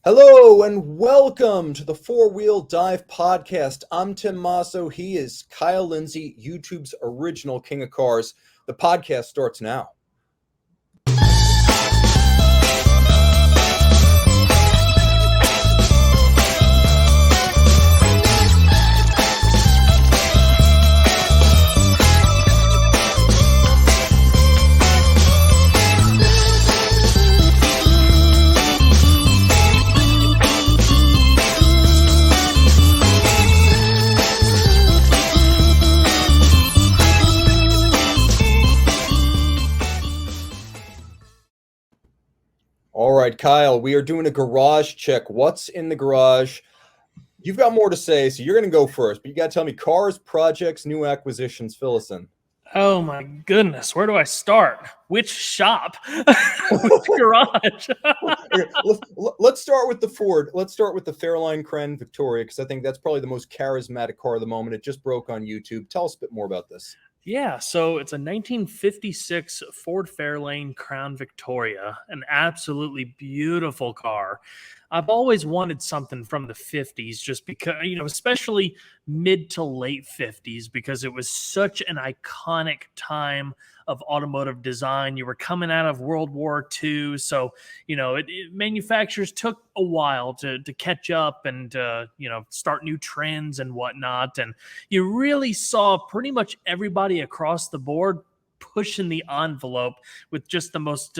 Hello and welcome to the Four Wheel Dive Podcast. I'm Tim Masso. He is Kyle Lindsay, YouTube's original King of Cars. The podcast starts now. All right, Kyle, we are doing a garage check. What's in the garage? You've got more to say, so you're going to go first, but you got to tell me cars, projects, new acquisitions. Fill us in. Oh my goodness, where do I start? Which shop? Which garage? Let's start with the Ford. Let's start with the Fairlane Crown Victoria, because I think that's probably the most charismatic car of the moment. It just broke on YouTube. Tell us a bit more about this. Yeah, so it's a 1956 Ford Fairlane Crown Victoria, an absolutely beautiful car. I've always wanted something from the 50s just because, especially mid to late 50s, because it was such an iconic time of automotive design. You were coming out of World War II, so, manufacturers took a while to catch up and, start new trends and whatnot. And you really saw pretty much everybody across the board pushing the envelope with just the most,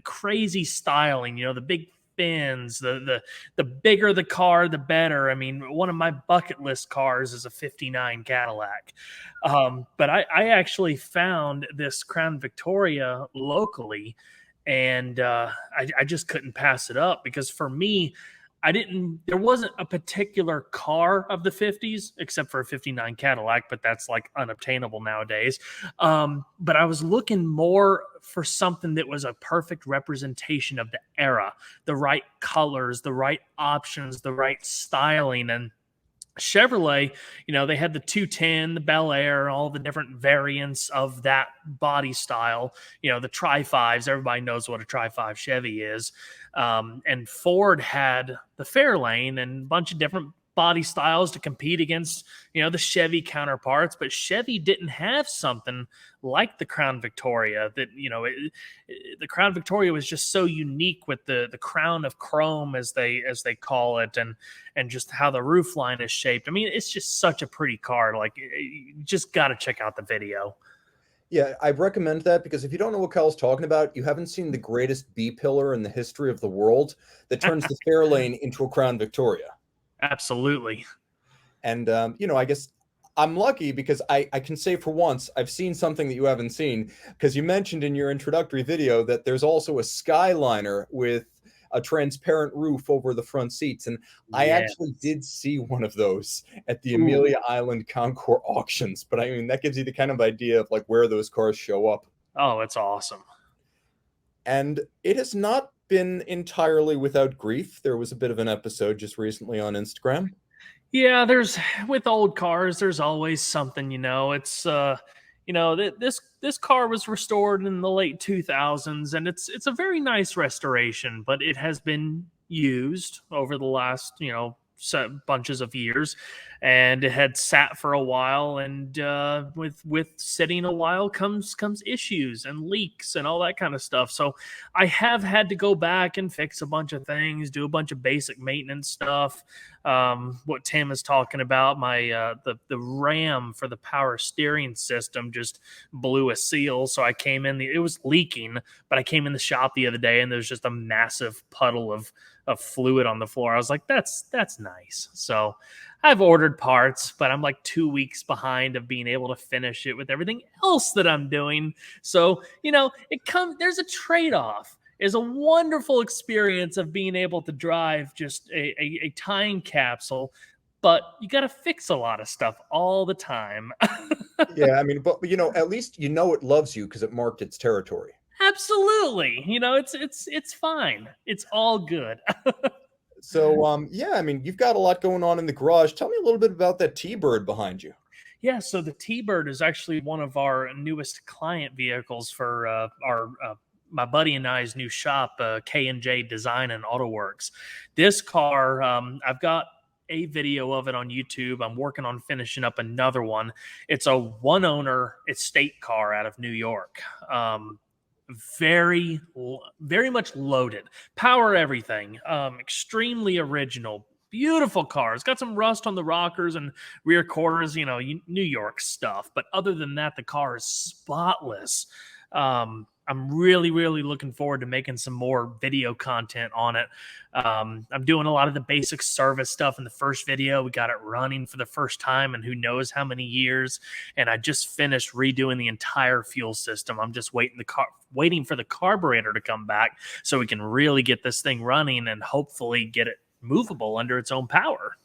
crazy styling, the big fins, the bigger the car, the better. I mean, one of my bucket list cars is a 59 Cadillac. But I actually found this Crown Victoria locally, and I just couldn't pass it up because for me, there wasn't a particular car of the 50s except for a 59 Cadillac, but that's like unobtainable nowadays. But I was looking more for something that was a perfect representation of the era, the right colors, the right options, the right styling. And Chevrolet, they had the 210, the Bel Air, all the different variants of that body style, the Tri-5s. Everybody knows what a Tri-5 Chevy is. And Ford had the Fairlane and a bunch of different body styles to compete against, the Chevy counterparts. But Chevy didn't have something like the Crown Victoria that, the Crown Victoria was just so unique with the crown of chrome, as they call it, and just how the roof line is shaped. I mean, it's just such a pretty car. Like, you just got to check out the video. Yeah, I recommend that because if you don't know what Kyle's talking about, you haven't seen the greatest B-pillar in the history of the world that turns the Fairlane into a Crown Victoria. Absolutely. And, I guess I'm lucky because I can say for once I've seen something that you haven't seen, because you mentioned in your introductory video that there's also a Skyliner with a transparent roof over the front seats. And I actually did see one of those at the Amelia Island Concours auctions. But I mean, that gives you the kind of idea of like where those cars show up. Oh, it's awesome. And it has not been entirely without grief. There was a bit of an episode just recently on Instagram. Yeah, with old cars, there's always something, it's this car was restored in the late 2000s, and it's a very nice restoration, but it has been used over the last, bunches of years, and it had sat for a while, and with sitting a while comes issues and leaks and all that kind of stuff. So I have had to go back and fix a bunch of things, do a bunch of basic maintenance stuff. What Tim is talking about, my the ram for the power steering system just blew a seal, so I came in, it was leaking, but I came in the shop the other day and there's just a massive puddle of fluid on the floor. I was like, that's nice. So I've ordered parts, but I'm like 2 weeks behind of being able to finish it with everything else that I'm doing. So, there's a trade-off. It's a wonderful experience of being able to drive just a time capsule, but you got to fix a lot of stuff all the time. Yeah, I mean, but at least it loves you because it marked its territory. Absolutely. It's fine. It's all good. So, yeah, I mean, you've got a lot going on in the garage. Tell me a little bit about that T-Bird behind you. Yeah, so the T-Bird is actually one of our newest client vehicles for our my buddy and I's new shop, K&J Design and Auto Works. This car, I've got a video of it on YouTube. I'm working on finishing up another one. It's a one owner estate car out of New York. Very, very much loaded. Power everything. Extremely original. Beautiful car. It's got some rust on the rockers and rear quarters, New York stuff. But other than that, the car is spotless. I'm really, really looking forward to making some more video content on it. I'm doing a lot of the basic service stuff in the first video. We got it running for the first time in who knows how many years. And I just finished redoing the entire fuel system. I'm just waiting for the carburetor to come back so we can really get this thing running and hopefully get it movable under its own power.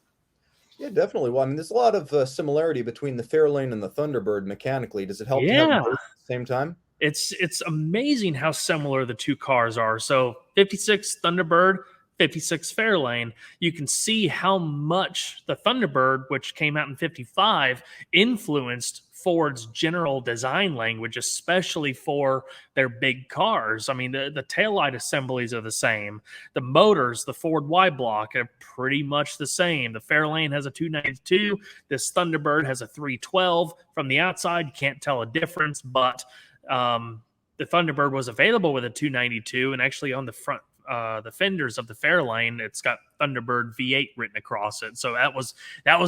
Yeah, definitely. Well, I mean, there's a lot of similarity between the Fairlane and the Thunderbird mechanically. Does it help to have them both at the same time? It's amazing how similar the two cars are. So 56 Thunderbird, 56 Fairlane, you can see how much the Thunderbird, which came out in 55, influenced Ford's general design language, especially for their big cars. I mean, the taillight assemblies are the same. The motors, the Ford Y-block, are pretty much the same. The Fairlane has a 292. This Thunderbird has a 312. From the outside, you can't tell a difference, but the Thunderbird was available with a 292, and actually on the front, the fenders of the Fairlane, it's got Thunderbird V8 written across it. So that was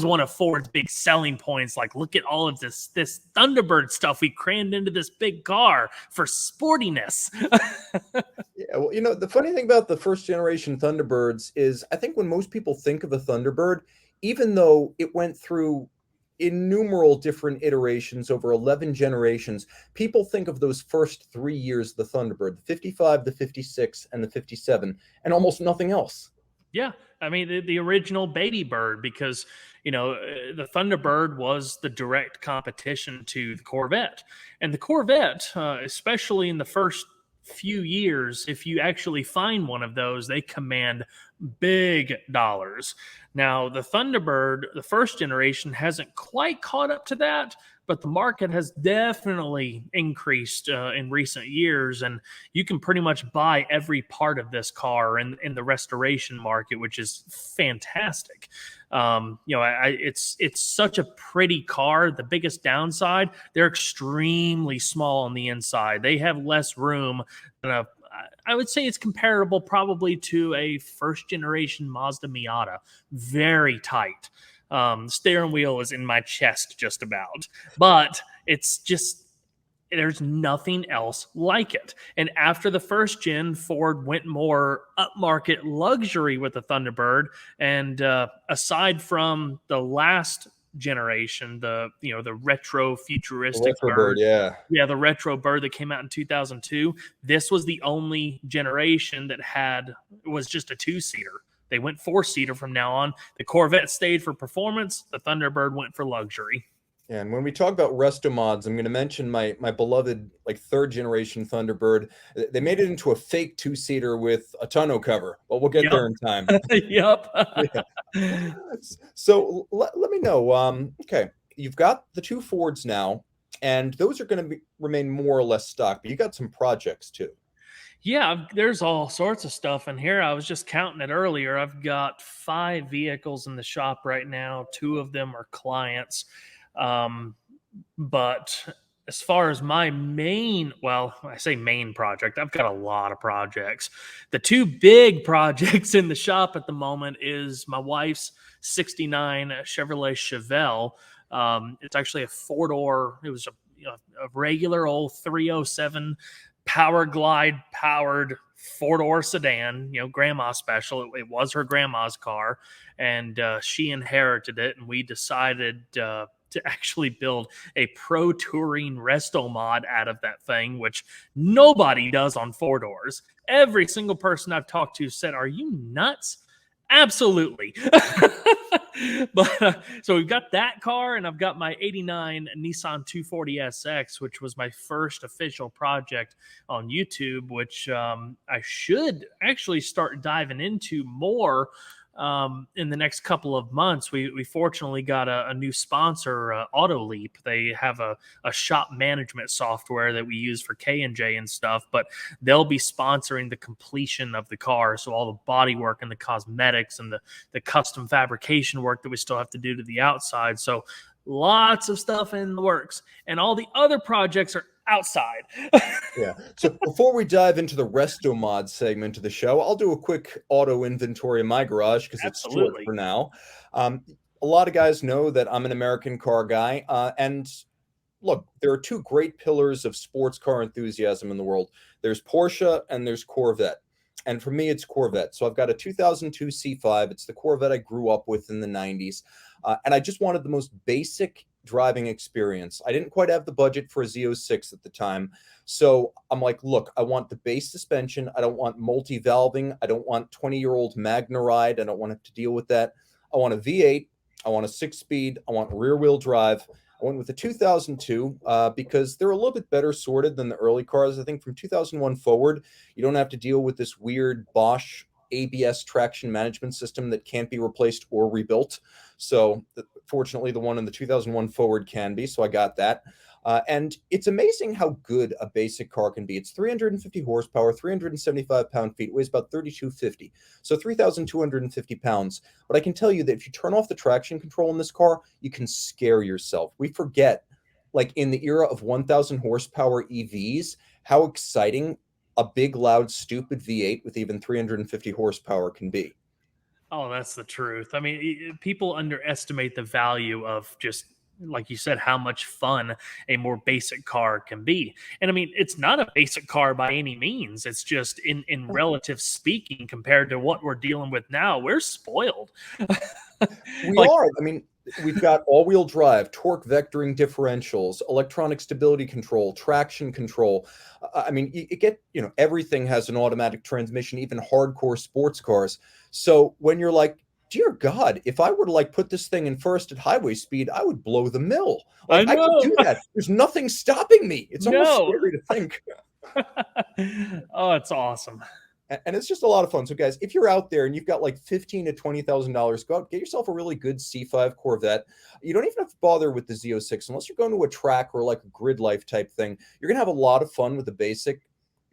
one of Ford's big selling points. Like, look at all of this Thunderbird stuff we crammed into this big car for sportiness. Yeah, well, the funny thing about the first generation Thunderbirds is I think when most people think of a Thunderbird, even though it went through innumerable different iterations over 11 generations, people think of those first 3 years of the Thunderbird, the 55, the 56, and the 57, and almost nothing else. Yeah, I mean, the original baby bird, because, the Thunderbird was the direct competition to the Corvette. And the Corvette, especially in the first few years, if you actually find one of those, they command big dollars. Now, the Thunderbird, the first generation, hasn't quite caught up to that, but the market has definitely increased in recent years, and you can pretty much buy every part of this car in the restoration market, which is fantastic. It's such a pretty car. The biggest downside, they're extremely small on the inside. They have less room than I would say it's comparable probably to a first generation Mazda Miata. Very tight. Steering wheel is in my chest just about, but it's just, there's nothing else like it. And after the first gen, Ford went more upmarket luxury with the Thunderbird. And aside from the last generation, the retro futuristic Bird, yeah, the retro bird that came out in 2002, this was the only generation that was just a two-seater. They went four-seater from now on. The Corvette stayed for performance. The Thunderbird went for luxury. Yeah, and when we talk about resto mods, I'm going to mention my beloved third generation Thunderbird. They made it into a fake two-seater with a tonneau cover, but we'll get there in time. Yep. Yeah. So let me know. Okay, you've got the two Fords now, and those are going to remain more or less stock, but you got some projects too. Yeah, there's all sorts of stuff in here. I was just counting it earlier. I've got 5 vehicles in the shop right now. 2 of them are clients. But as far as my I say main project, I've got a lot of projects. The 2 big projects in the shop at the moment is my wife's 69 Chevrolet Chevelle. It's actually a 4-door. It was a regular old 307 Power Glide powered 4-door sedan, grandma special. It was her grandma's car, and she inherited it, and we decided to actually build a pro touring resto mod out of that thing, which nobody does on 4-doors. Every single person I've talked to said, "Are you nuts?" Absolutely. But so we've got that car, and I've got my 89 Nissan 240SX, which was my first official project on YouTube, which I should actually start diving into more in the next couple of months. We fortunately got a new sponsor, Autoleap. They have a shop management software that we use for K&J and stuff, but they'll be sponsoring the completion of the car. So all the body work and the cosmetics and the custom fabrication work that we still have to do to the outside. So lots of stuff in the works, and all the other projects are outside. Yeah. So before we dive into the Resto Mod segment of the show, I'll do a quick auto inventory of my garage because it's short Absolutely. for now. A lot of guys know that I'm an American car guy, and look, there are two great pillars of sports car enthusiasm in the world. There's Porsche and there's Corvette. And for me, it's Corvette. So I've got a 2002 C5. It's the Corvette I grew up with in the 90s. And I just wanted the most basic driving experience. I didn't quite have the budget for a Z06 at the time. So I'm like, look, I want the base suspension. I don't want multi-valving. I don't want 20-year-old Magna ride. I don't want to have to deal with that. I want a V8. I want a 6-speed. I want rear-wheel drive. I went with the 2002 because they're a little bit better sorted than the early cars. I think from 2001 forward, you don't have to deal with this weird Bosch ABS traction management system that can't be replaced or rebuilt. So fortunately, the one in the 2001 forward can be. So I got that. And it's amazing how good a basic car can be. It's 350 horsepower, 375 pound-feet, weighs about 3,250. So 3,250 pounds. But I can tell you that if you turn off the traction control in this car, you can scare yourself. We forget, like in the era of 1,000 horsepower EVs, how exciting a big, loud, stupid V8 with even 350 horsepower can be. Oh, that's the truth. I mean, people underestimate the value of just, like you said, how much fun a more basic car can be. And I mean, it's not a basic car by any means. It's just in relative speaking compared to what we're dealing with now, we're spoiled. We Like, are. I mean, we've got all-wheel drive, torque vectoring differentials, electronic stability control, traction control. I mean, you get, everything has an automatic transmission, even hardcore sports cars. So when you're like, dear God, if I were to like put this thing in first at highway speed, I would blow the mill. I Like I could know. do that. There's nothing stopping me. It's almost No. scary to think. Oh, it's awesome. And it's just a lot of fun. So, guys, if you're out there and you've got like $15,000 to $20,000, go out, get yourself a really good C5 Corvette. You don't even have to bother with the Z06 unless you're going to a track or like a grid life type thing. You're gonna have a lot of fun with the basic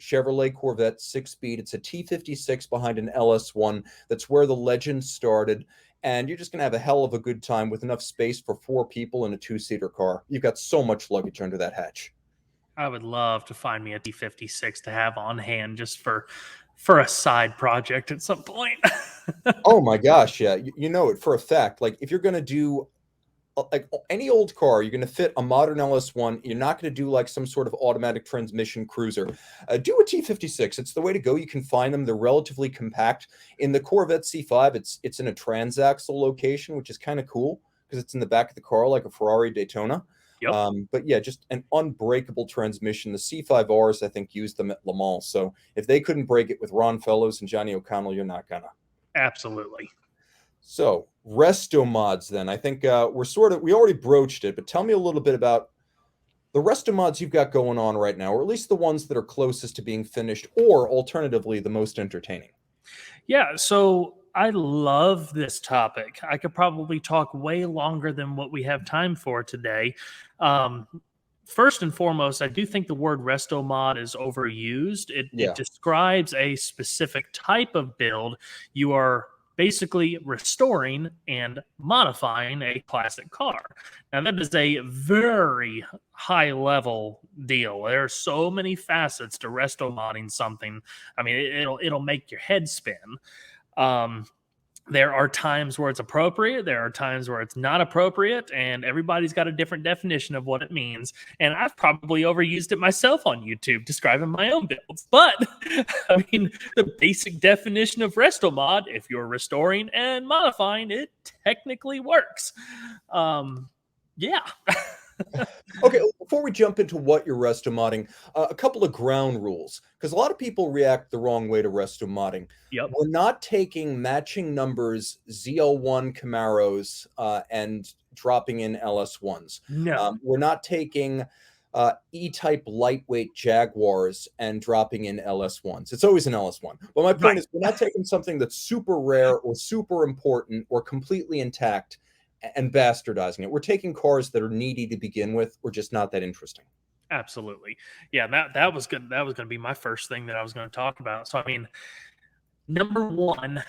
Chevrolet Corvette 6-speed. It's a T56 behind an LS1. That's where the legend started. And you're just gonna have a hell of a good time with enough space for 4 people in a 2-seater car. You've got so much luggage under that hatch. I would love to find me a T56 to have on hand just for a side project at some point. Oh my gosh, yeah. You know it for a fact. Like if you're going to do like any old car, you're going to fit a modern LS1. You're not going to do like some sort of automatic transmission cruiser. Do a T56. It's the way to go. You can find them. They're relatively compact. In the Corvette C5, it's in a transaxle location, which is kind of cool because it's in the back of the car like a Ferrari Daytona. Yep, But yeah, just an unbreakable transmission. The C5Rs, I think, used them at Le Mans. So if they couldn't break it with Ron Fellows and Johnny O'Connell, you're not gonna. absolutely. So Resto mods, then. I think we already broached it, but tell me a little bit about the Resto mods you've got going on right now, or at least the ones that are closest to being finished, or alternatively, the most entertaining. Yeah, so I love this topic. I could probably talk way longer than what we have time for today. Um, First and foremost, I do think the word resto mod is overused. It Yeah. describes a specific type of build. You are basically restoring and modifying a classic car. Now, that is a very high level deal. There are so many facets to resto modding something. I mean, it'll make your head spin. Um, there are times where it's appropriate, there are times where it's not appropriate, and everybody's got a different definition of what it means. And I've probably overused it myself on YouTube describing my own builds. But I mean, the basic definition of resto mod, if you're restoring and modifying, it technically works. Yeah. Okay, before we jump into what you're resto modding, a couple of ground rules, because a lot of people react the wrong way to resto modding. Yep. We're not taking matching numbers ZL1 Camaros and dropping in LS1s. No. We're not taking E-type lightweight Jaguars and dropping in LS1s. It's always an LS1. But my point Right. is, we're not taking something that's super rare or super important or completely intact and bastardizing it. We're taking cars that are needy to begin with or just not that interesting. Absolutely. Yeah, that was good. That was going to be my first thing that I was going to talk about. So I mean, number one,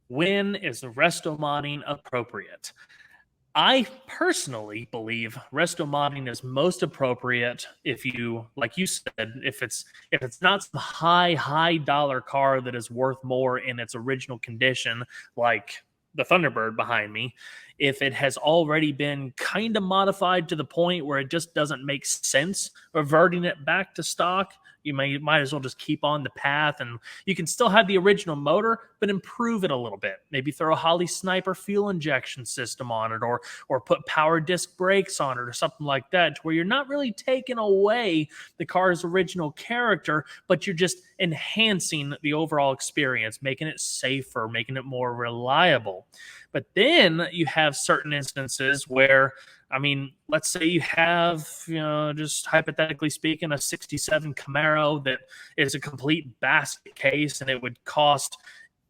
when is the resto modding appropriate? I personally believe resto modding is most appropriate if you, like you said, if it's not some high dollar car that is worth more in its original condition, like the Thunderbird behind me. If it has already been kind of modified to the point where it just doesn't make sense reverting it back to stock, you might as well just keep on the path, and you can still have the original motor but improve it a little bit. Maybe throw a Holly Sniper fuel injection system on it, or put power disc brakes on it or something like that, to where you're not really taking away the car's original character, but you're just enhancing the overall experience, making it safer, making it more reliable. But then you have certain instances where, I mean, let's say you have, just hypothetically speaking, a 67 Camaro that is a complete basket case, and it would cost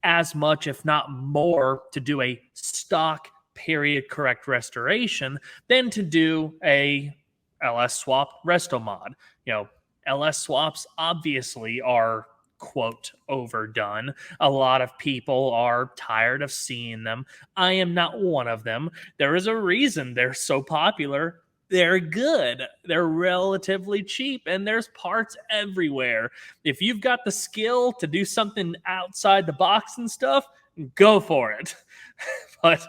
as much, if not more, to do a stock period correct restoration than to do a LS swap resto mod. LS swaps obviously are, quote, overdone. A lot of people are tired of seeing them. I am not one of them. There is a reason they're so popular. They're good. They're relatively cheap, and there's parts everywhere. If you've got the skill to do something outside the box and stuff, go for it. But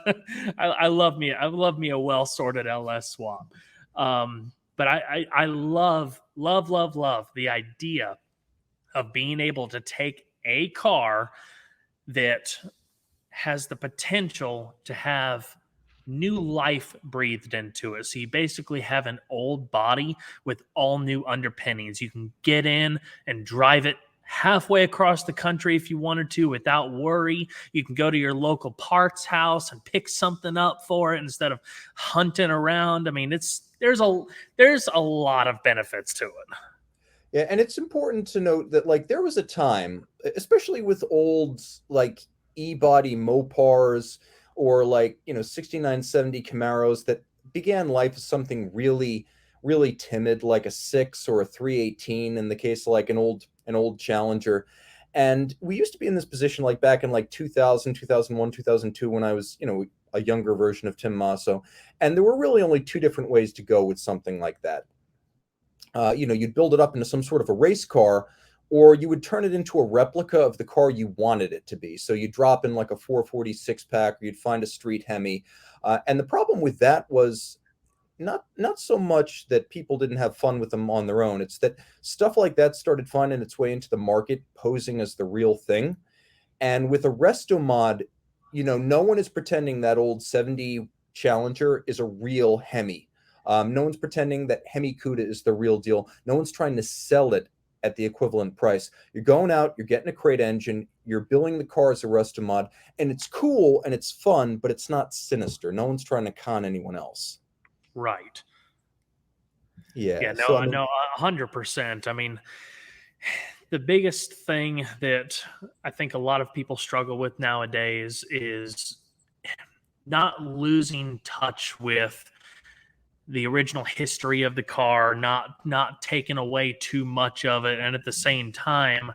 I love me a well sorted LS swap. But I love the idea of being able to take a car that has the potential to have new life breathed into it. So you basically have an old body with all new underpinnings. You can get in and drive it halfway across the country if you wanted to without worry. You can go to your local parts house and pick something up for it instead of hunting around. I mean, there's a lot of benefits to it. Yeah, and it's important to note that like there was a time, especially with old like e-body Mopars or like, 6970 Camaros that began life as something really timid, like a 6 or a 318 in the case of like an old Challenger. And we used to be in this position like back in like 2000, 2001, 2002 when I was, a younger version of Tim Masso. And there were really only two different ways to go with something like that. You'd build it up into some sort of a race car, or you would turn it into a replica of the car you wanted it to be. So you drop in like a 446 pack, or you'd find a street Hemi. And the problem with that was not so much that people didn't have fun with them on their own. It's that stuff like that started finding its way into the market, posing as the real thing. And with a resto mod, no one is pretending that old 70 Challenger is a real Hemi. No one's pretending that Hemi Cuda is the real deal. No one's trying to sell it at the equivalent price. You're going out, you're getting a crate engine, you're billing the car as a resto mod, and it's cool and it's fun, but it's not sinister. No one's trying to con anyone else. Right. Yeah, Yeah. So I no, mean, no, 100%. I mean, the biggest thing that I think a lot of people struggle with nowadays is not losing touch with the original history of the car, not taking away too much of it, and at the same time,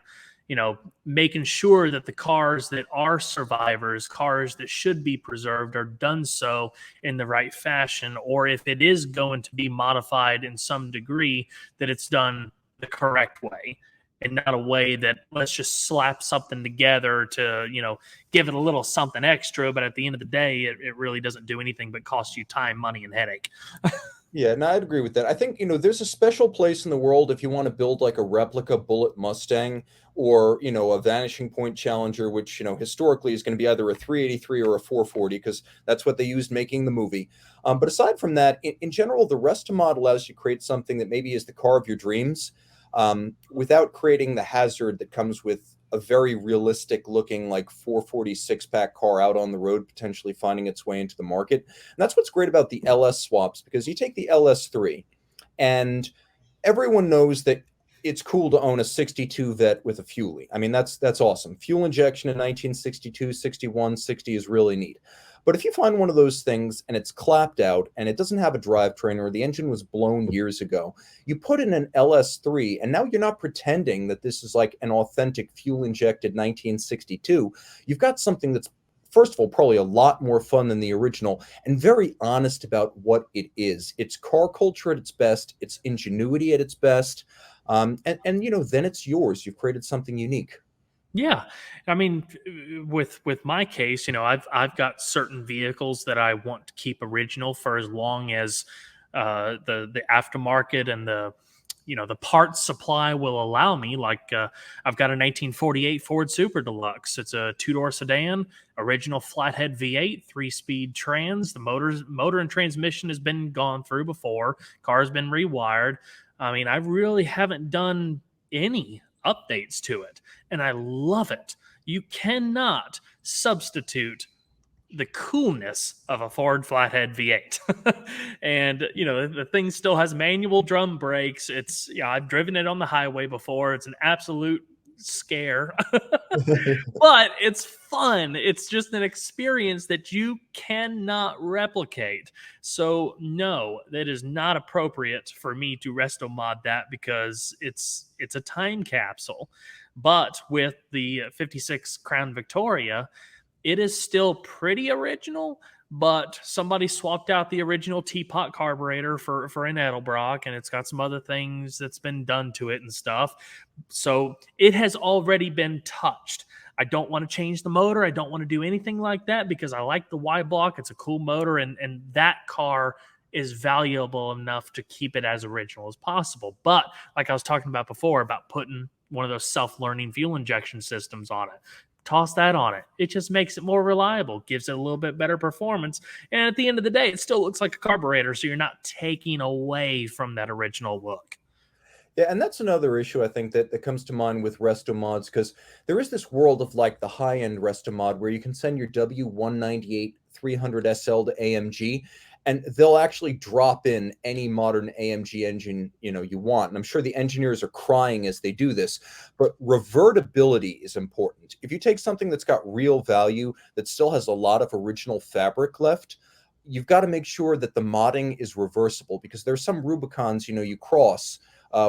making sure that the cars that are survivors, cars that should be preserved, are done so in the right fashion, or if it is going to be modified in some degree, that it's done the correct way and not a way that let's just slap something together to, give it a little something extra, but at the end of the day, it really doesn't do anything but cost you time, money, and headache. yeah, no, I'd agree with that. I think, there's a special place in the world if you want to build like a replica Bullet Mustang or, a Vanishing Point Challenger, which, historically is going to be either a 383 or a 440 because that's what they used making the movie. But aside from that, in general, the Restomod allows you to create something that maybe is the car of your dreams, without creating the hazard that comes with a very realistic looking like 446 pack car out on the road, potentially finding its way into the market. And that's what's great about the LS swaps, because you take the LS3 and everyone knows that it's cool to own a 62 vet with a fuelie. I mean, that's awesome. Fuel injection in 1962, 61, 60 is really neat. But if you find one of those things and it's clapped out and it doesn't have a drivetrain or the engine was blown years ago, you put in an LS3 and now you're not pretending that this is like an authentic fuel injected 1962. You've got something that's, first of all, probably a lot more fun than the original and very honest about what it is. It's car culture at its best, it's ingenuity at its best. And you know, then it's yours. You've created something unique. Yeah, I mean, with my case, I've got certain vehicles that I want to keep original for as long as the aftermarket and the parts supply will allow me. Like I've got a 1948 Ford Super Deluxe. It's a two-door sedan, original flathead V8, three-speed trans. The motor and transmission has been gone through before. Car's been rewired. I mean, I really haven't done any updates to it, and I love it. You cannot substitute the coolness of a Ford flathead V8. And the thing still has manual drum brakes. It's I've driven it on the highway before. It's an absolute scare. But it's fun. It's just an experience that you cannot replicate. So no, that is not appropriate for me to resto mod that because it's a time capsule. But with the 56 Crown Victoria, it is still pretty original, but somebody swapped out the original teapot carburetor for an Edelbrock, and it's got some other things that's been done to it and stuff. So it has already been touched. I don't want to change the motor. I don't want to do anything like that because I like the Y block. It's a cool motor, and that car is valuable enough to keep it as original as possible. But like I was talking about before, about putting one of those self-learning fuel injection systems on it, toss that on it. It just makes it more reliable, gives it a little bit better performance. And at the end of the day, it still looks like a carburetor. So you're not taking away from that original look. Yeah, and that's another issue I think that comes to mind with resto mods because there is this world of like the high-end resto mod where you can send your W198 300 SL to AMG and they'll actually drop in any modern AMG engine, you want. And I'm sure the engineers are crying as they do this, but revertibility is important. If you take something that's got real value that still has a lot of original fabric left, you've got to make sure that the modding is reversible because there's some Rubicons, you cross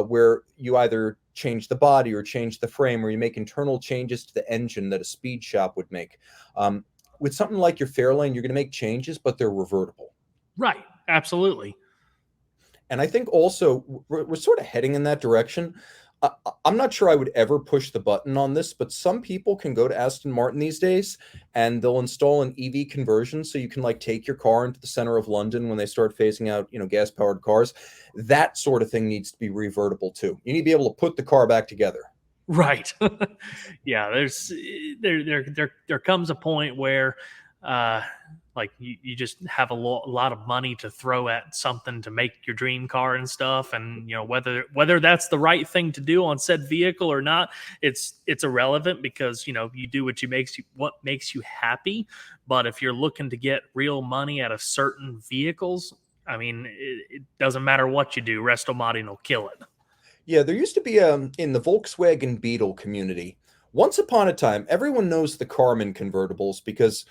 where you either change the body or change the frame, or you make internal changes to the engine that a speed shop would make. With something like your Fairlane, you're going to make changes, but they're revertible. Right. Absolutely. And I think also we're sort of heading in that direction. I, I'm not sure I would ever push the button on this, but some people can go to Aston Martin these days and they'll install an EV conversion so you can like take your car into the center of London when they start phasing out, gas powered cars. That sort of thing needs to be revertible too. You need to be able to put the car back together. Right. Yeah, there comes a point where uh like you just have a lot of money to throw at something to make your dream car and stuff, and whether that's the right thing to do on said vehicle or not, it's irrelevant because you do what makes you happy. But if you're looking to get real money out of certain vehicles, I mean, it doesn't matter what you do, resto modding will kill it. Yeah, there used to be in the Volkswagen Beetle community. Once upon a time, everyone knows the Carmen convertibles because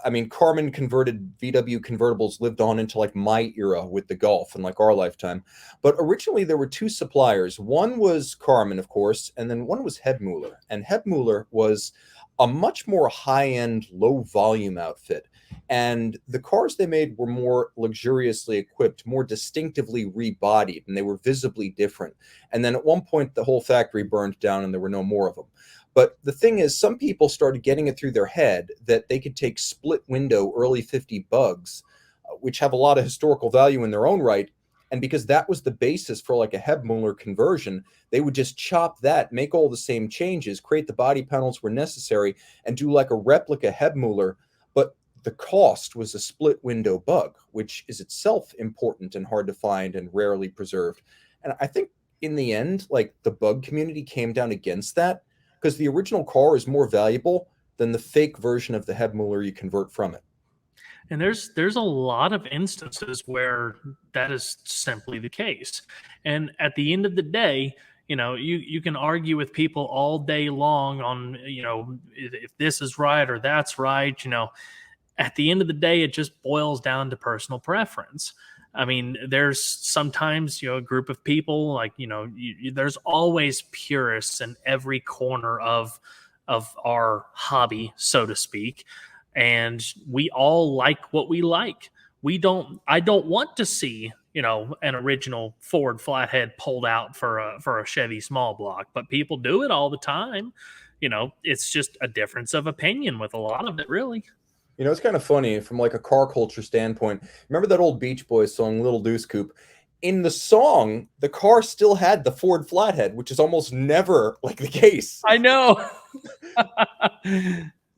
I mean Carmen converted VW convertibles lived on into like my era with the Golf and like our lifetime. But originally there were two suppliers. One was Carmen, of course, and then one was Hebmuller. And Hebmuller was a much more high-end, low-volume outfit. And the cars they made were more luxuriously equipped, more distinctively rebodied, and they were visibly different. And then at one point, the whole factory burned down and there were no more of them. But the thing is, some people started getting it through their head that they could take split window early 50 bugs, which have a lot of historical value in their own right. And because that was the basis for like a Hebmuller conversion, they would just chop that, make all the same changes, create the body panels where necessary, and do like a replica Hebmuller. But the cost was a split window bug, which is itself important and hard to find and rarely preserved. And I think in the end, like the bug community came down against that because the original car is more valuable than the fake version of the Hebmuller you convert from it. And there's a lot of instances where that is simply the case. And at the end of the day, you can argue with people all day long on, if this is right or that's right. At the end of the day, it just boils down to personal preference. I mean, there's sometimes, a group of people like, there's always purists in every corner of our hobby, so to speak. And we all like what we like. I don't want to see, an original Ford flathead pulled out for a Chevy small block, but people do it all the time. It's just a difference of opinion with a lot of it, really. It's kind of funny from like a car culture standpoint. Remember that old Beach Boys song, Little Deuce Coupe? In the song, the car still had the Ford flathead, which is almost never like the case. I know.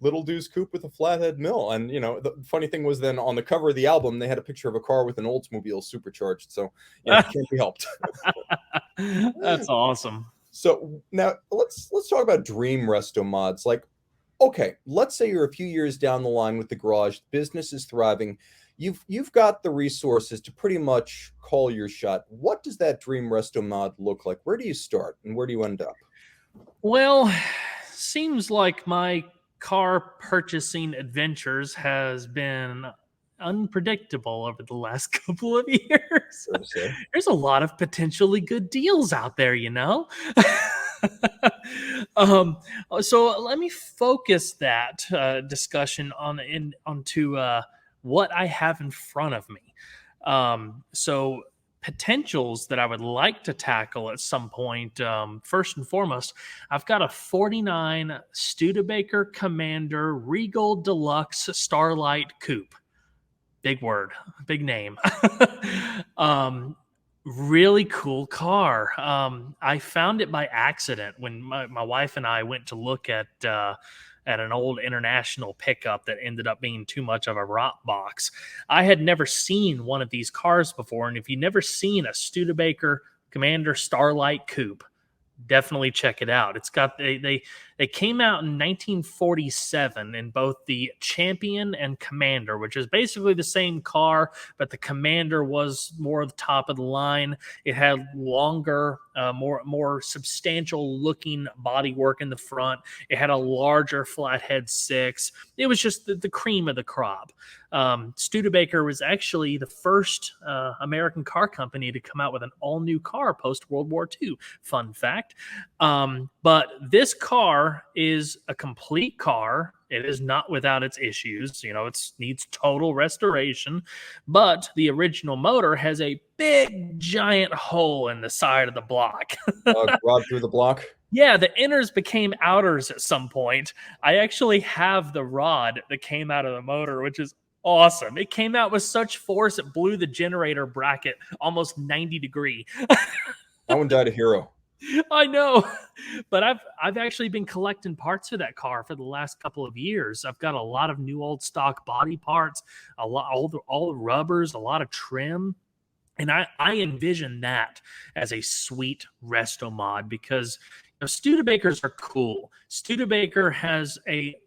Little Deuce Coupe with a flathead mill. And, the funny thing was then on the cover of the album, they had a picture of a car with an Oldsmobile supercharged. So, it can't be helped. That's awesome. So now let's talk about dream resto mods. Like, okay, let's say you're a few years down the line with the garage, business is thriving. You've got the resources to pretty much call your shot. What does that dream resto mod look like? Where do you start and where do you end up? Well, seems like my car purchasing adventures has been unpredictable over the last couple of years. There's a lot of potentially good deals out there, So let me focus that discussion onto what I have in front of me. So potentials that I would like to tackle at some point. First and foremost, I've got a 49 Studebaker Commander Regal Deluxe Starlight Coupe. Big word, big name. Really cool car. I found it by accident when my wife and I went to look at an old international pickup that ended up being too much of a rot box. I had never seen one of these cars before, and if you've never seen a Studebaker Commander Starlight Coupe, definitely check it out. It's got they came out in 1947 in both the Champion and Commander, which is basically the same car, but the Commander was more of the top of the line. It had longer, more substantial looking bodywork in the front. It had a larger flathead six. It was just the cream of the crop. Studebaker was actually the first American car company to come out with an all-new car post-World War II. Fun fact. But this car is a complete car. It is not without its issues. It needs total restoration. But the original motor has a big, giant hole in the side of the block. Rod through the block? Yeah, the inners became outers at some point. I actually have the rod that came out of the motor, which is awesome. It came out with such force it blew the generator bracket almost 90 degree. That one died a hero. I know, but I've actually been collecting parts for that car for the last couple of years. I've got a lot of new old stock body parts, all the rubbers, a lot of trim. And I envision that as a sweet resto mod because Studebakers are cool. Studebaker has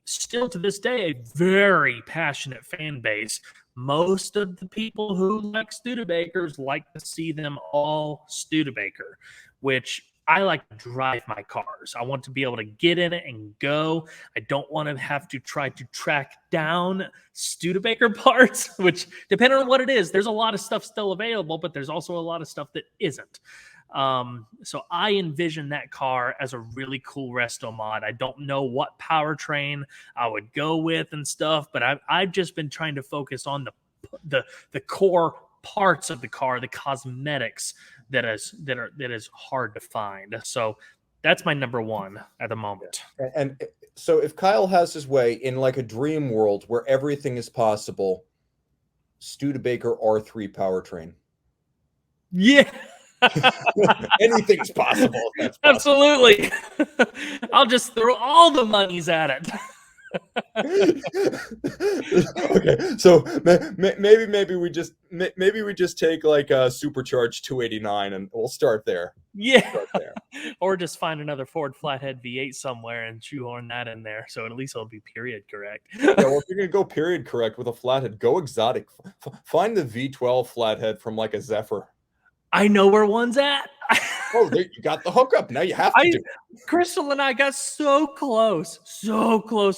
still to this day, a very passionate fan base. Most of the people who like Studebakers like to see them all Studebaker, which I like to drive my cars. I want to be able to get in it and go. I don't want to have to try to track down Studebaker parts, which, depending on what it is, there's a lot of stuff still available, but there's also a lot of stuff that isn't. So I envision that car as a really cool resto mod. I don't know what powertrain I would go with and stuff, but I've just been trying to focus on the core parts of the car, the cosmetics that is hard to find. So that's my number one at the moment. And so if Kyle has his way in like a dream world where everything is possible, Studebaker R3 powertrain. Yeah. Anything's possible. Absolutely. I'll just throw all the monies at it. Okay, so maybe we just take like a supercharged 289 and we'll start there. Yeah. Start there. Or just find another Ford flathead V8 somewhere and shoehorn that in there. So at least it'll be period correct. Yeah, well, if you're gonna go period correct with a flathead, go exotic. Find the V12 flathead from like a Zephyr. I know where one's at. Oh, there, you got the hookup. Now you have to do it. Crystal and I got so close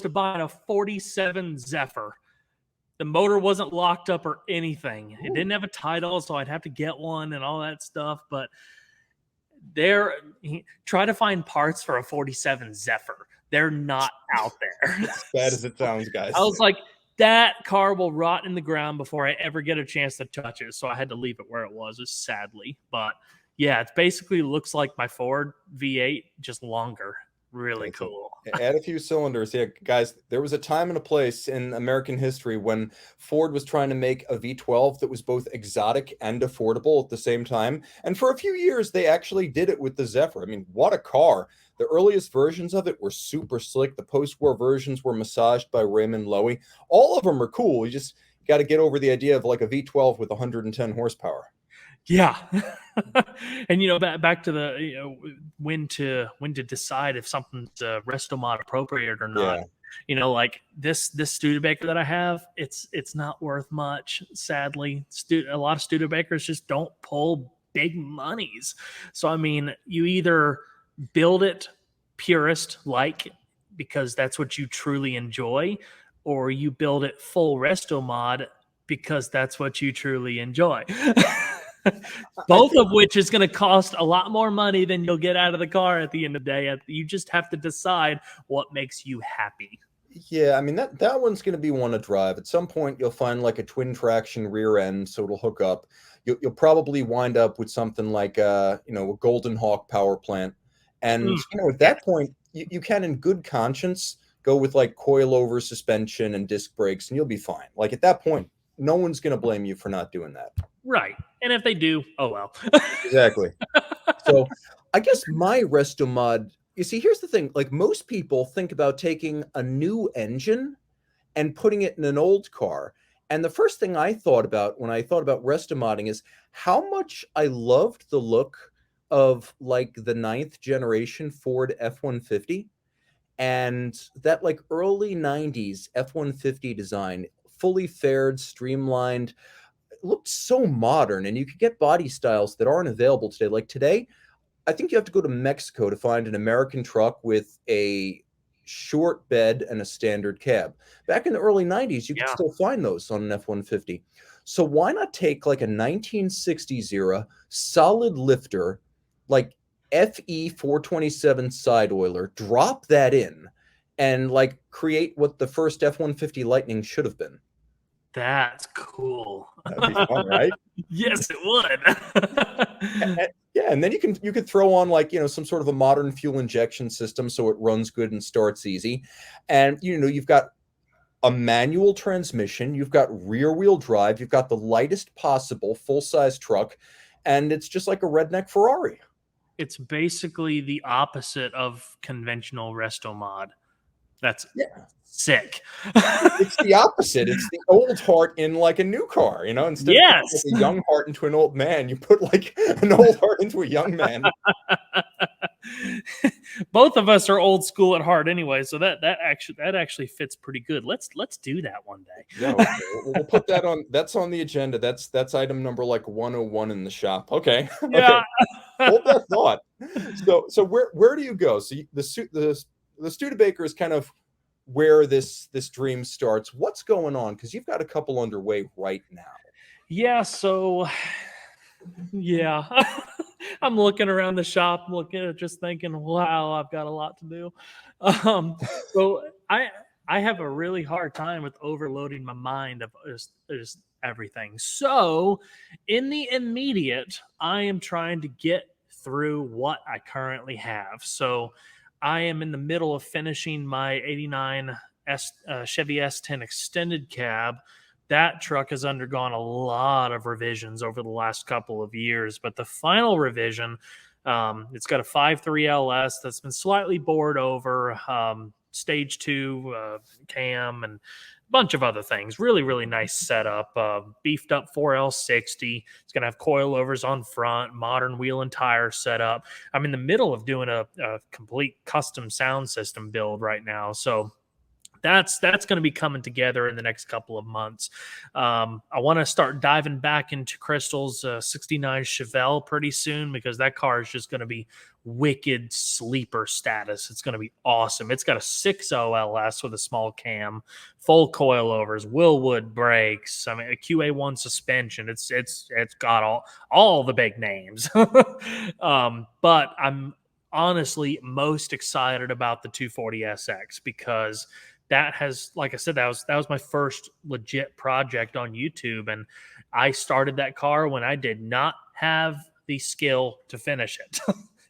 to buying a 47 Zephyr. The motor wasn't locked up or anything. It didn't have a title, so I'd have to get one and all that stuff. But try to find parts for a 47 Zephyr. They're not out there. As bad as it sounds, guys. I was like, that car will rot in the ground before I ever get a chance to touch it. So I had to leave it where it was, sadly. But yeah, it basically looks like my Ford V8, just longer. Really cool. Add a few cylinders. Yeah, guys, there was a time and a place in American history when Ford was trying to make a V12 that was both exotic and affordable at the same time. And for a few years, they actually did it with the Zephyr. I mean, what a car. The earliest versions of it were super slick. The post-war versions were massaged by Raymond Loewy. All of them are cool. You just got to get over the idea of like a V12 with 110 horsepower. Yeah. And back to the when to decide if something's Restomod appropriate or not. Yeah. Like this Studebaker that I have, it's not worth much, sadly. A lot of Studebakers just don't pull big monies. So I mean, you either build it purist like because that's what you truly enjoy, or you build it full Restomod because that's what you truly enjoy. Both of which is going to cost a lot more money than you'll get out of the car at the end of the day. You just have to decide what makes you happy. Yeah, I mean that one's going to be one to drive. At some point, you'll find like a twin traction rear end, so it'll hook up. You'll probably wind up with something like a Golden Hawk power plant, and at that point, you can, in good conscience, go with like coilover suspension and disc brakes, and you'll be fine. Like at that point, no one's going to blame you for not doing that. Right. And if they do, oh well. Exactly. So I guess my Restomod, you see, here's the thing. Like most people think about taking a new engine and putting it in an old car. And the first thing I thought about when I thought about Restomodding is how much I loved the look of like the 9th generation Ford F-150 and that like early 90s F-150 design, fully fared, streamlined, looked so modern, and you could get body styles that aren't available today. Like today, I think you have to go to Mexico to find an American truck with a short bed and a standard cab. Back in the early 90s, you could still find those on an F-150. So why not take like a 1960s era solid lifter, like FE 427 side oiler, drop that in, and like create what the first F-150 Lightning should have been. That's cool. That'd be fun, right? Yes, it would. Yeah, and then you could throw on like some sort of a modern fuel injection system so it runs good and starts easy, and you've got a manual transmission, you've got rear wheel drive, you've got the lightest possible full size truck, and it's just like a redneck Ferrari. It's basically the opposite of conventional Restomod. That's sick. It's the opposite. It's the old heart in like a new car, instead of like a young heart into an old man, you put like an old heart into a young man. Both of us are old school at heart anyway, so that actually fits pretty good. Let's do that one day. Yeah, okay. We'll put that on. That's on the agenda. That's item number like 101 in the shop. Okay. Yeah. Okay. Hold that thought. So where do you go? So the Studebaker is kind of where this dream starts. What's going on? Because you've got a couple underway right now. Yeah. So yeah. I'm looking around the shop, just thinking, wow, I've got a lot to do. So I have a really hard time with overloading my mind of just everything. So in the immediate, I am trying to get through what I currently have. So I am in the middle of finishing my 89 Chevy S10 extended cab. That truck has undergone a lot of revisions over the last couple of years, but the final revision, it's got a 5.3 LS that's been slightly bored over. stage 2 cam and a bunch of other things. Really, really nice setup. Beefed up 4L60. It's going to have coilovers on front, modern wheel and tire setup. I'm in the middle of doing a complete custom sound system build right now. So that's going to be coming together in the next couple of months. I want to start diving back into Crystal's 69 Chevelle pretty soon, because that car is just going to be wicked sleeper status. It's going to be awesome. It's got a 6.0 LS with a small cam, full coilovers, Willwood brakes. I mean, a QA1 suspension. It's got all the big names. But I'm honestly most excited about the 240SX, because that has, like I said, that was my first legit project on YouTube, and I started that car when I did not have the skill to finish it.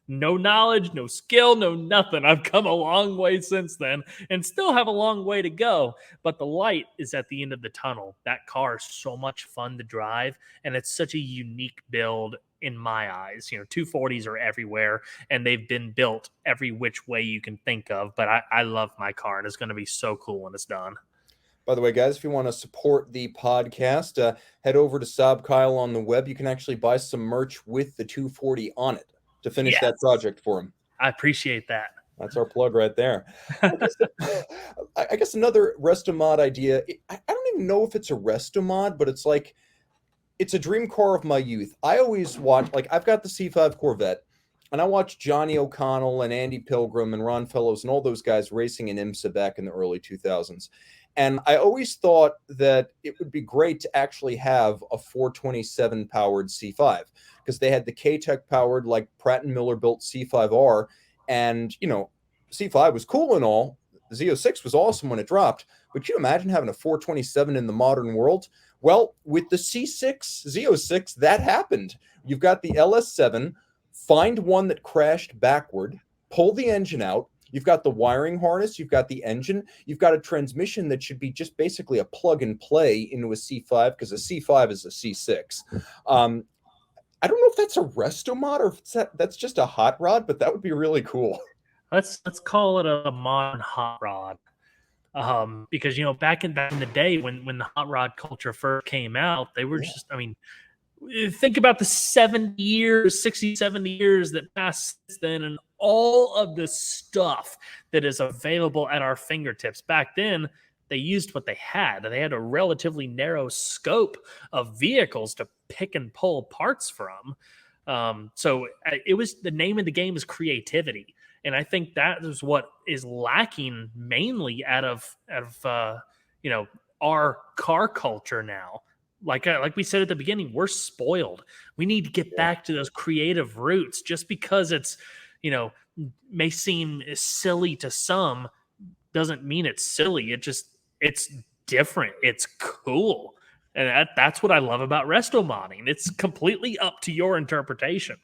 No knowledge, no skill, no nothing. I've come a long way since then and still have a long way to go, but the light is at the end of the tunnel. That car is so much fun to drive, and it's such a unique build in my eyes. 240s are everywhere, and they've been built every which way you can think of, but I love my car, and it's going to be so cool when it's done. By the way, guys, if you want to support the podcast, head over to Saab Kyle on the web. You can actually buy some merch with the 240 on it to finish that Yes, project for him. I appreciate that. That's our plug right there. Okay, so, I guess another Restomod idea. I don't even know if it's a Restomod, but it's a dream car of my youth. I always watch, like, I've got the C5 Corvette, and I watched Johnny O'Connell and Andy Pilgrim and Ron Fellows and all those guys racing in IMSA back in the early 2000s. And I always thought that it would be great to actually have a 427 powered C5, because they had the K-Tech powered, like Pratt and Miller built C5R. And, C5 was cool and all. The Z06 was awesome when it dropped. But can you imagine having a 427 in the modern world? Well, with the C6, Z06, that happened. You've got the LS7, find one that crashed backward, pull the engine out. You've got the wiring harness, you've got the engine, you've got a transmission that should be just basically a plug and play into a C5, because a C5 is a C6. I don't know if that's a Restomod or if that's just a hot rod, but that would be really cool. Let's call it a modern hot rod. Because back in the day when the hot rod culture first came out, they were just, I mean, think about the 70 years, 60, 70 years that passed since then, and all of the stuff that is available at our fingertips. Back then, they used what they had. They had a relatively narrow scope of vehicles to pick and pull parts from. So it was, the name of the game is creativity. And I think that is what is lacking mainly out of our car culture now. Like we said at the beginning, we're spoiled. We need to get back to those creative roots. Just because it's, may seem silly to some, doesn't mean it's silly. It's different. It's cool. And that's what I love about Restomodding. It's completely up to your interpretation.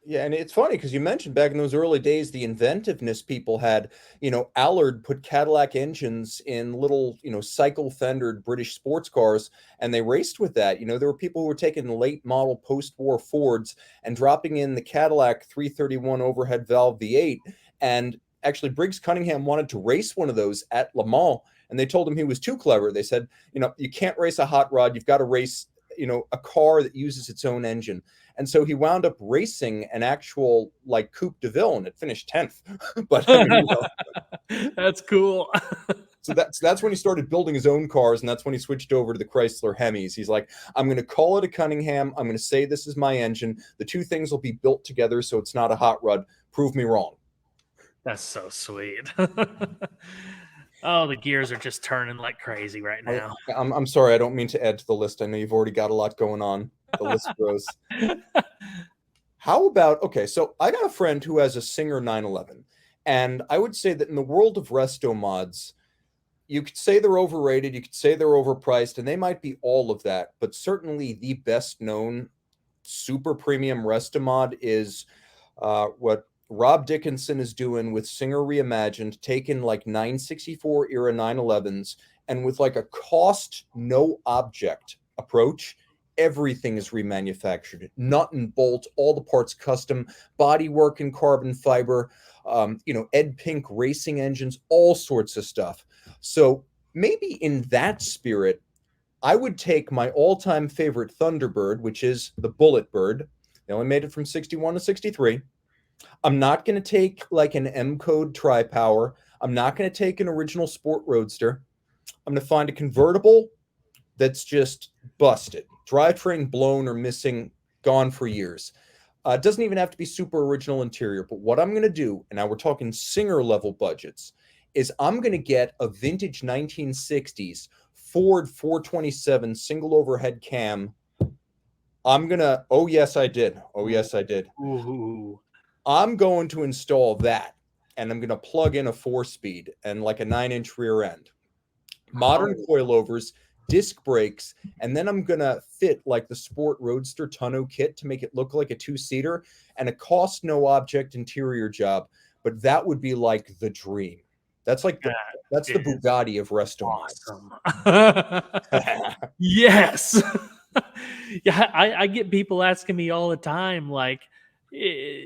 Yeah, and it's funny because you mentioned back in those early days the inventiveness people had. Allard put Cadillac engines in little, cycle-fendered British sports cars, and they raced with that. There were people who were taking late model post-war Fords and dropping in the Cadillac 331 overhead valve V8. And actually, Briggs Cunningham wanted to race one of those at Le Mans, and they told him he was too clever. They said, you can't race a hot rod. You've got to race, a car that uses its own engine. And so he wound up racing an actual Coupe de Ville, and it finished 10th. But I mean, that's cool. So that's when he started building his own cars, and that's when he switched over to the Chrysler Hemis. He's like, I'm going to call it a Cunningham. I'm going to say this is my engine. The two things will be built together, so it's not a hot rod. Prove me wrong. That's so sweet. Oh, the gears are just turning like crazy right now. I'm sorry. I don't mean to add to the list. I know you've already got a lot going on. The list grows. How about, okay, so I got a friend who has a Singer 911, and I would say that in the world of resto mods, you could say they're overrated, you could say they're overpriced, and they might be all of that, but certainly the best known super premium resto mod is what Rob Dickinson is doing with Singer Reimagined, taking 964 era 911s, and with a cost no object approach, everything is remanufactured, nut and bolt, all the parts custom, bodywork in carbon fiber, Ed Pink racing engines, all sorts of stuff. So maybe in that spirit, I would take my all-time favorite Thunderbird, which is the Bullet Bird. They only made it from 61 to 63. I'm not going to take like an M Code Tri-Power. I'm not going to take an original Sport Roadster. I'm going to find a convertible that's just busted, drivetrain blown or missing, gone for years. It doesn't even have to be super original interior, but what I'm going to do, and now we're talking Singer level budgets, is I'm going to get a vintage 1960s Ford 427 single overhead cam. I'm going to, oh, yes, I did. Oh, yes, I did. Ooh. I'm going to install that, and I'm going to plug in a 4-speed and like a 9-inch rear end, modern Oh, coilovers, disc brakes, and then I'm going to fit like the Sport Roadster tonneau kit to make it look like a 2-seater, and a cost no object interior job. But that would be like the dream. That's like that's the that is Bugatti of Resto mods. awesome. Yes. Yeah, I get people asking me all the time, like,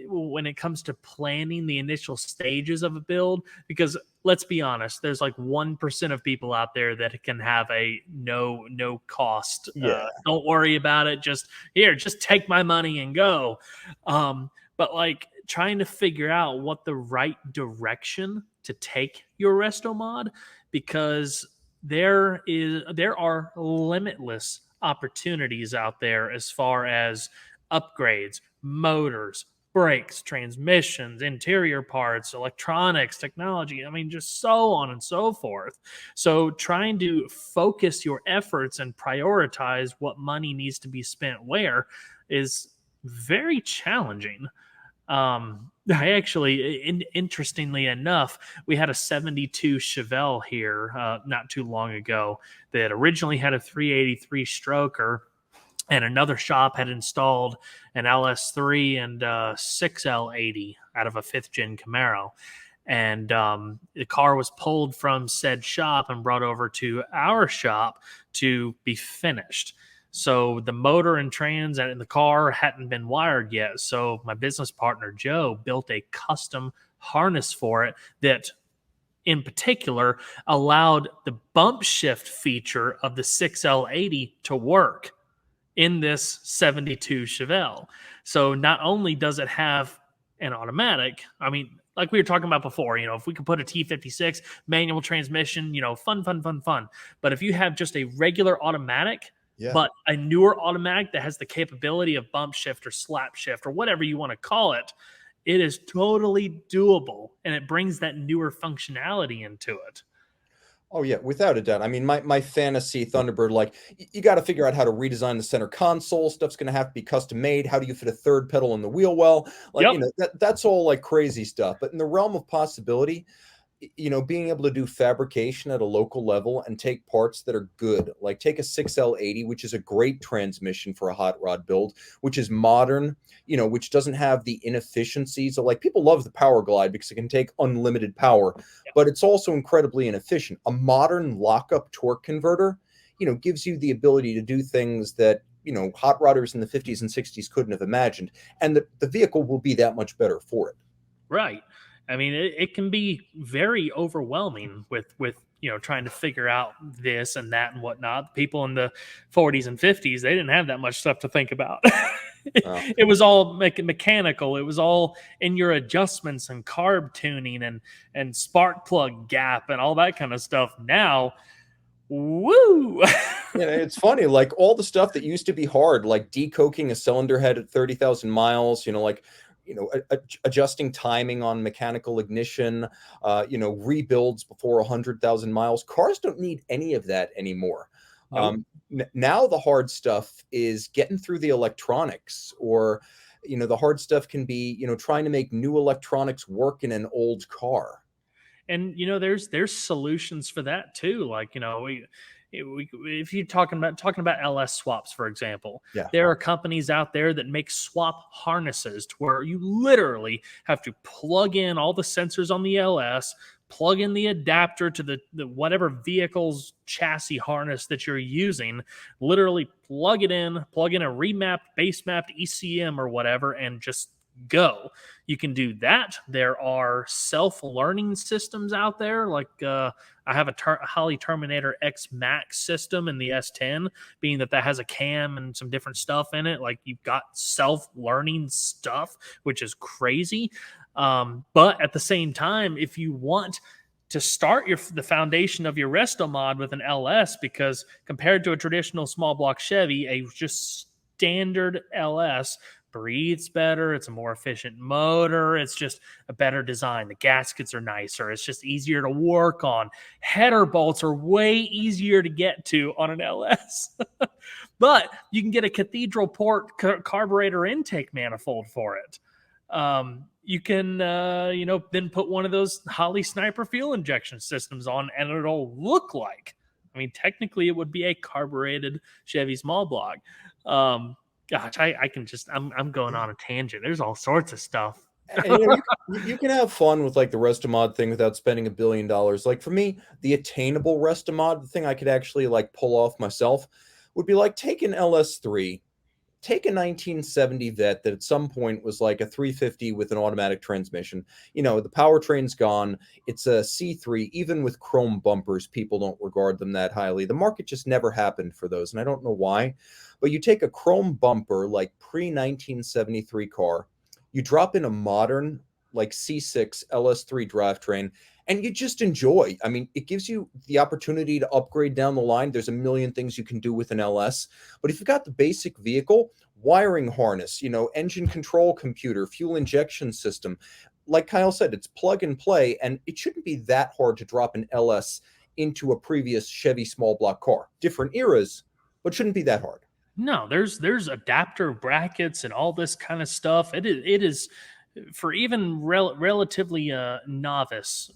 when it comes to planning the initial stages of a build, because let's be honest, there's like 1% of people out there that can have a no cost. Yeah. Don't worry about it. Just take my money and go. But like trying to figure out what the right direction to take your resto mod, because there are limitless opportunities out there as far as upgrades, motors, brakes, transmissions, interior parts, electronics, technology. I mean, just so on and so forth. So, trying to focus your efforts and prioritize what money needs to be spent where is very challenging. I actually, interestingly enough, we had a 72 Chevelle here not too long ago that originally had a 383 stroker, and another shop had installed an LS3 and 6L80 out of a 5th-gen Camaro. And the car was pulled from said shop and brought over to our shop to be finished. So the motor and trans and the car hadn't been wired yet. So my business partner, Joe, built a custom harness for it that in particular allowed the bump shift feature of the 6L80 to work in this 72 Chevelle. So not only does it have an automatic, I mean, like we were talking about before, if we could put a T56 manual transmission, fun. But if you have just a regular automatic, Yeah. but a newer automatic that has the capability of bump shift or slap shift or whatever you want to call it, it is totally doable, and it brings that newer functionality into it. Oh yeah, without a doubt. I mean, my fantasy Thunderbird, like you got to figure out how to redesign the center console. Stuff's going to have to be custom made. How do you fit a third pedal in the wheel well? Like, Yep. that's all like crazy stuff. But in the realm of possibility, being able to do fabrication at a local level and take parts that are good, like take a 6L80, which is a great transmission for a hot rod build, which is modern, which doesn't have the inefficiencies of, like, people love the Power Glide because it can take unlimited power, but it's also incredibly inefficient. A modern lockup torque converter, gives you the ability to do things that, hot rodders in the 50s and 60s couldn't have imagined. And the vehicle will be that much better for it. Right. I mean, it can be very overwhelming with trying to figure out this and that and whatnot. People in the 40s and 50s, they didn't have that much stuff to think about. Oh. It was all mechanical. It was all in your adjustments and carb tuning and spark plug gap and all that kind of stuff. Now, woo! It's funny, like all the stuff that used to be hard, like decoking a cylinder head at 30,000 miles, adjusting timing on mechanical ignition, rebuilds before 100,000 miles. Cars don't need any of that anymore. Nope. Now the hard stuff is getting through the electronics, or, the hard stuff can be, trying to make new electronics work in an old car. And there's solutions for that too. Like if you're talking about LS swaps, for example, Yeah. there are companies out there that make swap harnesses to where you literally have to plug in all the sensors on the LS, plug in the adapter to the whatever vehicle's chassis harness that you're using, literally plug it in, plug in a remapped, base mapped ECM or whatever, and just go. You can do that. There are self-learning systems out there, like I have a Holly Terminator X Max system in the S10, being that has a cam and some different stuff in it. Like, you've got self-learning stuff, which is crazy. But at the same time, if you want to start the foundation of your resto mod with an LS, because compared to a traditional small block Chevy, a just standard LS breathes better. It's a more efficient motor. It's just a better design. The gaskets are nicer. It's just easier to work on. Header bolts are way easier to get to on an LS. But you can get a cathedral port carburetor intake manifold for it. You can, then put one of those Holly Sniper fuel injection systems on, and it'll look like, I mean, technically it would be a carbureted Chevy small block. Gosh, I can just, I'm going on a tangent. There's all sorts of stuff. And you can have fun with like the Restomod thing without spending $1 billion. Like for me, the attainable Restomod, the thing I could actually like pull off myself, would be like take an LS3, take a 1970 Vet that at some point was like a 350 with an automatic transmission. The powertrain's gone. It's a C3. Even with chrome bumpers, people don't regard them that highly. The market just never happened for those, and I don't know why. But you take a chrome bumper, like pre-1973 car, you drop in a modern, like C6 LS3 drivetrain, and you just enjoy. I mean, it gives you the opportunity to upgrade down the line. There's a million things you can do with an LS. But if you've got the basic vehicle, wiring harness, engine control computer, fuel injection system, like Kyle said, it's plug and play, and it shouldn't be that hard to drop an LS into a previous Chevy small block car. Different eras, but shouldn't be that hard. No, there's adapter brackets and all this kind of stuff. It is for even relatively novice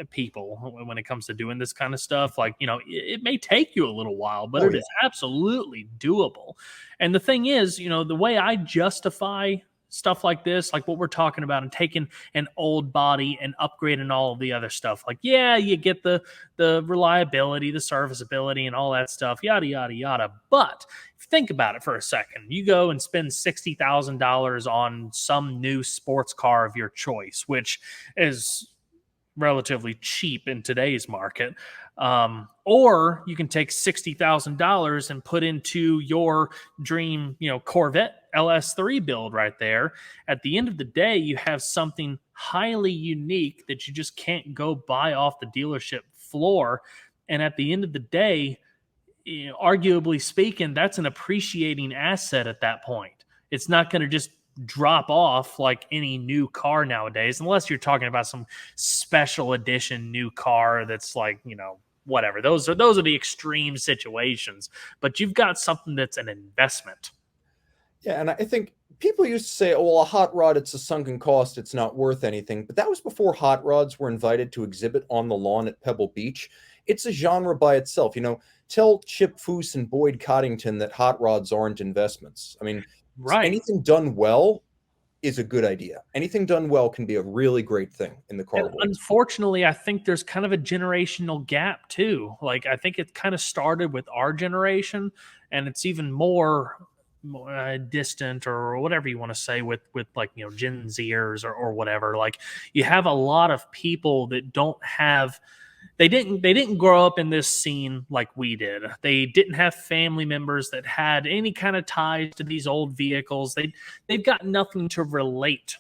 people when it comes to doing this kind of stuff. Like, it may take you a little while, but it is absolutely doable. And the thing is, the way I justify stuff like this, like what we're talking about, and taking an old body and upgrading all of the other stuff, like, yeah, you get the reliability, the serviceability, and all that stuff, yada yada yada. But think about it for a second. You go and spend $60,000 on some new sports car of your choice, which is relatively cheap in today's market. Or you can take $60,000 and put into your dream, Corvette LS3 build right there. At the end of the day, you have something highly unique that you just can't go buy off the dealership floor. And at the end of the day, arguably speaking, that's an appreciating asset at that point. It's not going to just drop off like any new car nowadays, unless you're talking about some special edition new car that's like, whatever. Those are the extreme situations. But you've got something that's an investment. Yeah, and I think people used to say, oh, well, a hot rod, it's a sunken cost, it's not worth anything. But that was before hot rods were invited to exhibit on the lawn at Pebble Beach. It's a genre by itself. Tell Chip Foose and Boyd Coddington that hot rods aren't investments. I mean, right. Anything done well is a good idea. Anything done well can be a really great thing in the car world. Unfortunately, I think there's kind of a generational gap too. Like, I think it kind of started with our generation, and it's even more distant, or whatever you want to say, with like, Gen Zers or whatever. Like, you have a lot of people that don't have, they didn't grow up in this scene like we did. They didn't have family members that had any kind of ties to these old vehicles. They've got nothing to relate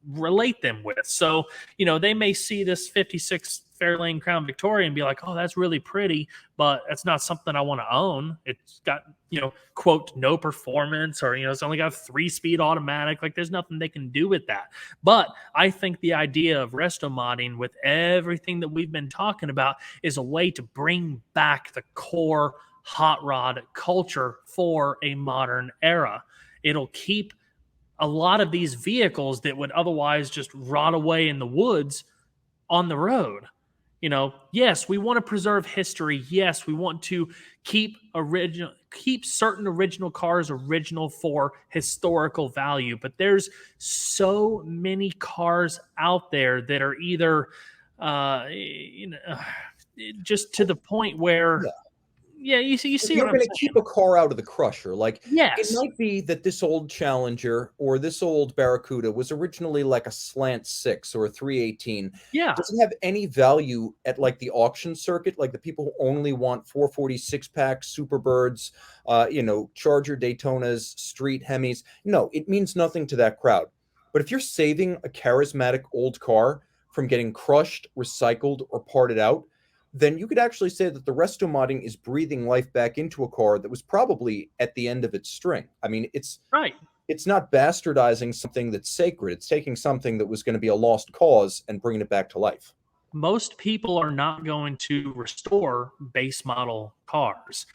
them with. So, they may see this 56 Fairlane Crown Victoria and be like, oh, that's really pretty, but that's not something I want to own. It's got, quote, no performance, or, it's only got a 3-speed automatic. Like, there's nothing they can do with that. But I think the idea of Restomodding, with everything that we've been talking about, is a way to bring back the core hot rod culture for a modern era. It'll keep a lot of these vehicles that would otherwise just rot away in the woods on the road. Yes, we want to preserve history. Yes, we want to keep certain original cars original for historical value. But there's so many cars out there that are either, just to the point where, yeah, you If see what you're I'm going to keep saying? a car out of the crusher, like it Yes. might be that this old Challenger or this old Barracuda was originally like a slant 6 or a 318. Yeah. Does it have any value at like the auction circuit? Like the people who only want 446 packs, Superbirds, Charger Daytonas, street Hemis? No, it means nothing to that crowd. But if you're saving a charismatic old car from getting crushed, recycled, or parted out, then you could actually say that the Restomodding is breathing life back into a car that was probably at the end of its string. I mean, Right. it's not bastardizing something that's sacred. It's taking something that was going to be a lost cause and bringing it back to life. Most people are not going to restore base model cars.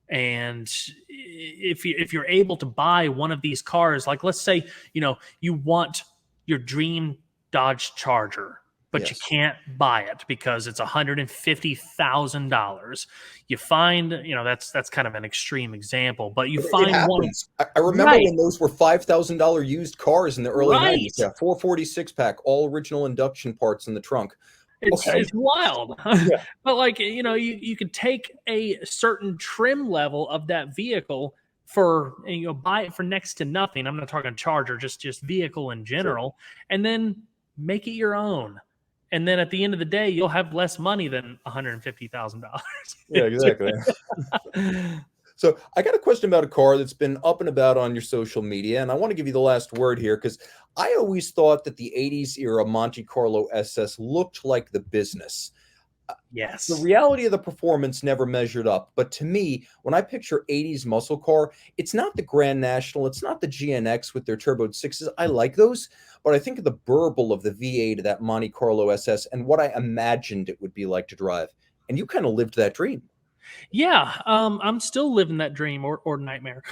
And if you're able to buy one of these cars, like let's say, you want your dream Dodge Charger, but you Yes. can't buy it because it's $150,000. You find, that's kind of an extreme example, but you It find one. happens. I remember Right, when those were $5,000 used cars in the early 90s. right. Yeah, 446 pack, all original induction parts in the trunk. It's Okay. it's wild. Yeah. But like, you could take a certain trim level of that vehicle for, buy it for next to nothing. I'm not talking Charger, just vehicle in Sure. general, and then make it your own. And then at the end of the day, you'll have less money than $150,000. Yeah, exactly. So I got a question about a car that's been up and about on your social media, and I want to give you the last word here because I always thought that the 80s era Monte Carlo SS looked like the business. The Yes. reality of the performance never measured up, but to me, when I picture 80s muscle car, it's not the Grand National, it's not the GNX with their turboed sixes. I like those, but I think of the burble of the V8 of that Monte Carlo SS and what I imagined it would be like to drive. And you kind of lived that dream. Yeah, I'm still living that dream or nightmare.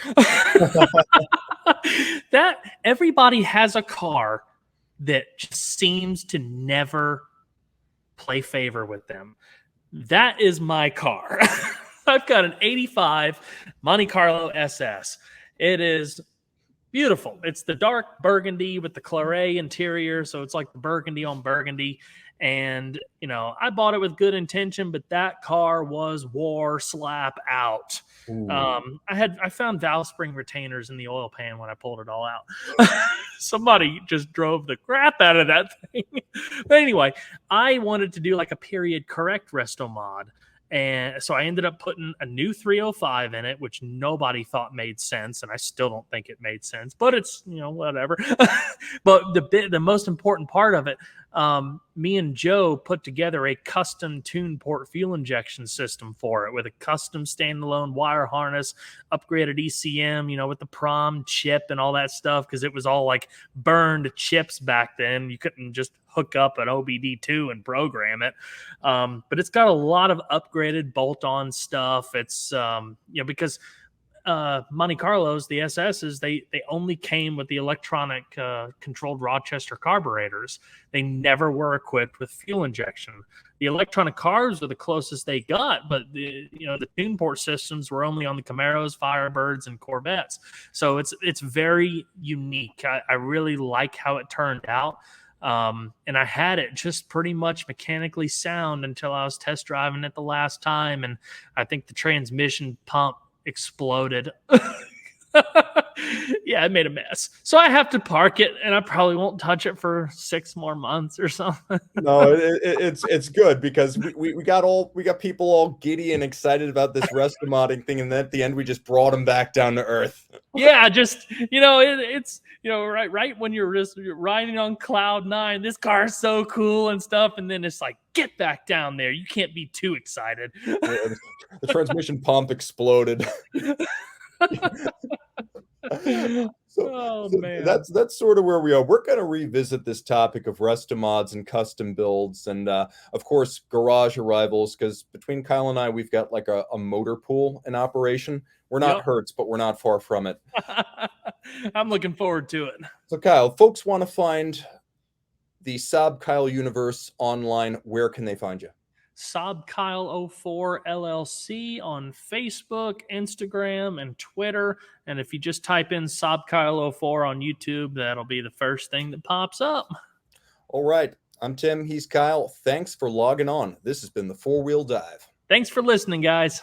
That everybody has a car that just seems to never play favor with them. That is my car. I've got an 85 Monte Carlo SS. It is beautiful. It's the dark burgundy with the claret interior, so it's like the burgundy on burgundy. And I bought it with good intention, but that car was war slap out. Ooh. I found valve spring retainers in the oil pan when I pulled it all out. Somebody just drove the crap out of that thing. But anyway, I wanted to do like a period correct resto mod. And so I ended up putting a new 305 in it, which nobody thought made sense, and I still don't think it made sense. But it's whatever. But the most important part of it, me and Joe put together a custom tune port fuel injection system for it with a custom standalone wire harness, upgraded ECM, with the prom chip and all that stuff because it was all like burned chips back then. You couldn't just hook up an OBD2 and program it. But it's got a lot of upgraded bolt-on stuff. It's because Monte Carlos, the SSs, they only came with the electronic controlled Rochester carburetors. They never were equipped with fuel injection. The electronic carbs were the closest they got, but the tune port systems were only on the Camaros, Firebirds, and Corvettes. So it's very unique. I really like how it turned out. And I had it just pretty much mechanically sound until I was test driving it the last time, and I think the transmission pump exploded. Yeah, it made a mess. So I have to park it, and I probably won't touch it for 6 more months or something. No, it's good because we got people all giddy and excited about this Restomodding thing, and then at the end we just brought them back down to earth. Yeah, just it's right when you're riding on cloud nine, this car is so cool and stuff, and then it's like, get back down there. You can't be too excited. Yeah, the transmission pump exploded. Oh So man. that's sort of where we are. We're going to revisit this topic of resto mods and custom builds, and of course garage arrivals. Because between Kyle and I, we've got like a motor pool in operation. We're not Yep. Hertz, but we're not far from it. I'm looking forward to it. So Kyle, folks want to find the Saab Kyle universe online. Where can they find you? SobKyle04 LLC on Facebook, Instagram, and Twitter. And if you just type in SobKyle04 on YouTube, that'll be the first thing that pops up. All right. I'm Tim. He's Kyle. Thanks for logging on. This has been the 4-Wheel Dive. Thanks for listening, guys.